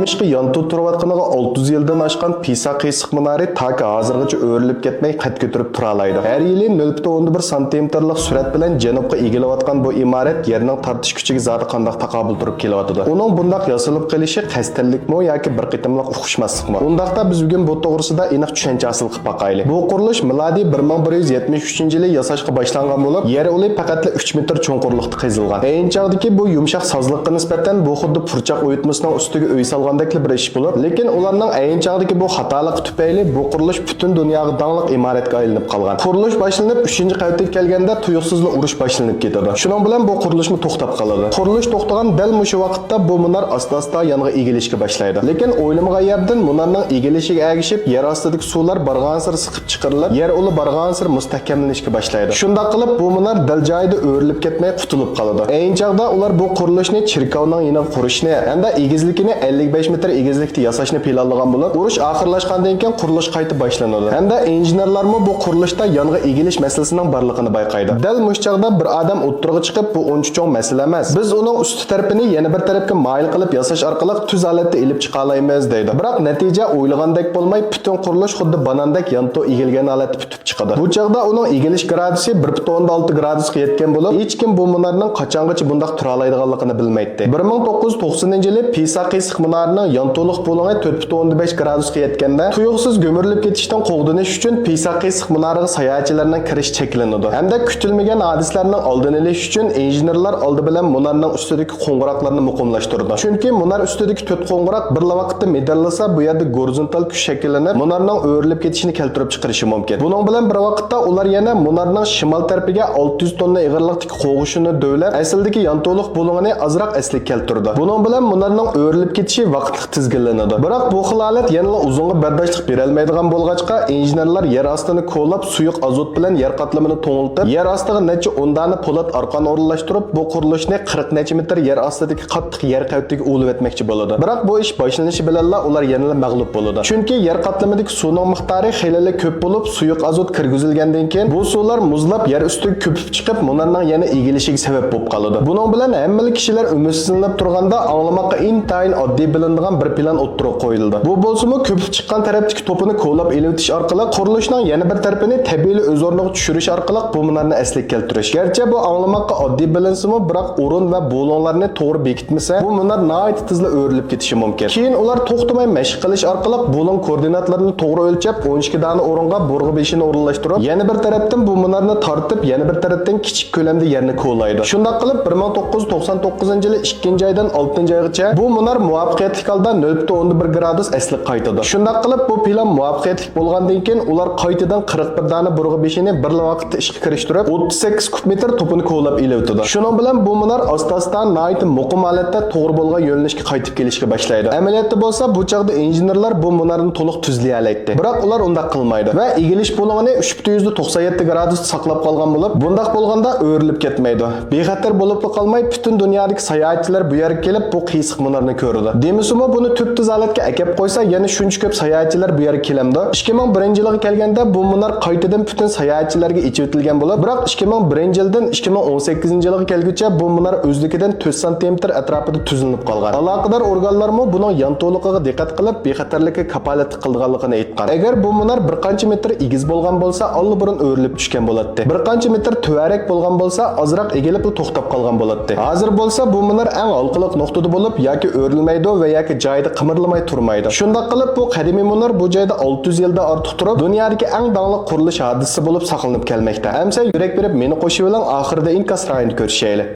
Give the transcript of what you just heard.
Nemishki yantu turayotganiga 600 yildan oshgan Pisa qiyshiq minora taki hozirgacha o'rilib ketmay qad ko'tarib tura oladi. Har yili 0.1 santimetrlik surat bilan janubga egilayotgan bu imorat yerning tortish kuchiga zoti qanday taqobil turib kelyapti. Uning bunday yasalib qilishi qasdtanlikmi yoki bir qitimliq o'xshashmaslikmi? Undaqda biz bugun bu to'g'risida aniq tushuncha hosil qilib boqaylik. Bu qurilish milodiy 1173-yili yasashga boshlangan bo'lib, yer uli faqat 3 metr cho'nqurlikda qazilgan. Keyinchaqdagi bu yumshoq sozlikqa nisbatan bu xuddi purchoq o'yitmasining ustiga uy solgandek bir ish bo'lib, lekin ularning keyinchaqdagi bu xatolik tufayli bu qurilish butun dunyoga dangliq imoratga aylanib qolgan. Qurilish boshlanib 3-qavatga kelganda tuyuqsizlik urush boshlanib ketadi. Shuning bilan bu qurilishmi to'xtab qoladi. Qurilish to'xtagan dal mushu vaqtda bu munar asta-asta yangi egilishga boshlaydi. Lekin o'ylamagan yerdan munarning egilishiga ergishib, yer ostidagi suvlar bargan sir siqib chiqarilib, yer uli bargan sir mustahkamlanishga boshlaydi. Shunda qilib bu munar dal joyida o'rilib ketmay qutulib qoladi. Keyinchaqda ular bu qurilishni Chirkovning yana qurishni, hamda egizligini 55 metr egizlikda yasashni planlagan bo'lib, urush oxirlashgandan keyin qurilish qayta boshlanadi. Hamda injenerlarmi bu qurilishda yangi egilish masalasining borligini bayqaydi. Dal mushchaqda bir odam o'ttirg'i chiqib, bu uncha cho'ng masala emas. Biz uning usti tarafini yana bir tarafga mayil qilib yasash orqali tuz holatda ilib chiqa olamiz deydi. Biroq natija o'ylagandek bo'lmay, butun qurilish xuddi banandek yanto egilgan holatda bitib chiqadi. Bu chaqda uning egilish gradusi 1.6 gradusga yetgan bo'lib, hech kim bu munarning qachongacha bunday tura oladiganligini bilmaydi. 1990-yili Pisa qiyshiq munarining yantolik bo'limi 4.5 gradusga yetganda, tuyuqsiz gömürilib ketishdan qo'g'dinish uchun Pisa qiyshiq munariga sayohatchilarning kirish cheklanadi. Hamda kutilmagan hodisalarning oldini olish uchun injenerlar oldi bilan munarning ustidagi qo'ng'iroqlarni muqimlashtirdi. Chunki munar ustidagi 4 qo'ng'iroq bir vaqtda medallasa, bu yerda gorizontal kuch shakllanib, munarning o'rilib ketishini keltirib chiqarishi mumkin. Buning bilan bir vaqtda ular yana munarning shimol tarafiga 600 tonna ig'irlikdagi qo'g'ishini dövlab, asldagi yantolik bo'lumini azroq aslik keltirdi. Buning bilan munarning o'rilib ketishi vaqtli tizginlanadi. Biroq bu holat yana uzunga bardoshlik bera olmaydigan bo'lg'achqa, injenerlar yer ostini ko'lab, suyuq azot bilan yer qatlamini to'ngiltib, yer ostiga necha o'ndani po'lat arqon o'rinlashtirib, bu qurilishni 40 necha metr yer ostidagi qattiq yer qavtiga o'lib etmoqchi bo'ladi. Biroq bu ish boshlanishi bilan ular yana mag'lub bo'ladi. Chunki yer qatlamidagi suvning miqdori xeyli ko'p bo'lib, suyuq azot kirgizilgandan keyin bu suvlar muzlab yer ustiga ko'pib chiqib, munarning yana egilishiga sabab bo'lib qoladi. Buning bilan hamma kishilar umidsizinib turganda anglamoqqa intayin oddiy bilinadigan bir plan o'ttirib qo'yildi. Bu bo'lsa-mu ko'pib chiqqan tarafdagi to'pini ko'lab elitish orqali qurilishning yana bir tarafini tabiiy o'z o'rniga tushirish orqali bu munarni asliga keltirish. Garchi bu anglamoqqa oddiy bilinsa-mu, biroq o'rin va bo'lonlarni to'g'ri bekitmasa, bu munar nihoyat tezla o'rilib ketishi mumkin. Keyin ular to'xtamay mashq qilish orqali bo'lon koordinatlarini to'g'ri o'lchab, 12 dona o'ringa bo'rg'i beshini o'rinlashtirib, yana bir tarafdan bu munarni tortib, yana bir tarafdan kichik ko'lamda yerni ko'laydi. Shunday qilib 1999-yili 2-oydan 6-oygacha bu munar muvaffaqiyatli holda 0.1 gradus asli qaytadi. Shunday qilib bu plan muvaffaqiyatli bo'lgandan keyin ular qaytadan 41 dona bo'rg'i beshini bir vaqtda ishga kirishtirib, 38 kub metr to'pini ko'lab elitdi. Shuning bilan bu munar asta-asta nihoyat muqim holatda to'g'ri bo'lgan yo'nalishga qaytib kelishga boshlaydi. Amaliyotda bo'lsa, bu chaqda injenerlar bu munarni to'liq tuzlay oladi. Biroq ular undaq qilmaydi va egilish bo'lumini 3.97 gradusda saqlab qolgan bo'lib, bundaq bo'lganda o'rilib ketmaydi. Bexatar bo'lib qolmay, butun dunyodagi sayohatchilar bu yerga kelib bu qiyshiq munarni ko'radi. Demisimi buni tubtiz holatga akab qo'ysa, yana shuncha ko'p sayohatchilar bu yerga kelamdi. 2001-yilga kelganda bu munar qaytadan butun sayohatchilarga ichitilgan bo'lib, biroq 2001-yildan 2018-yilga kelguncha bu munar o'zligidan 4 sm atrofida tuzilib qolgan. Aloqador organlarmi buning yanto'ligiga diqqat qilib, bexatarlikka kapolat qilganligini aytgan. Agar bu munar bir qancha metr egiz bo'lgan bo'lsa, allburun o'rilib tushgan bo'ladi. Bir qancha metr tuvarak bo'lgan bo'lsa, ozroq egilib to'xtab qolgan bo'ladi. Hozir bo'lsa bu munar eng halqaliq nuqtada bo'lib, yoki o'rilmaydi va yoki joyida qimirlamay turmaydi. Shunda qilib bu qadimiy munar bu joyda 600 yilda ortiq turib, dunyodagi eng dangliq qurilish hodisasi bo'lib saqlanib kelmoqda. Amsa yurak berib meni qo'shib bilan oxirida inkas rayini ko'rishaylik.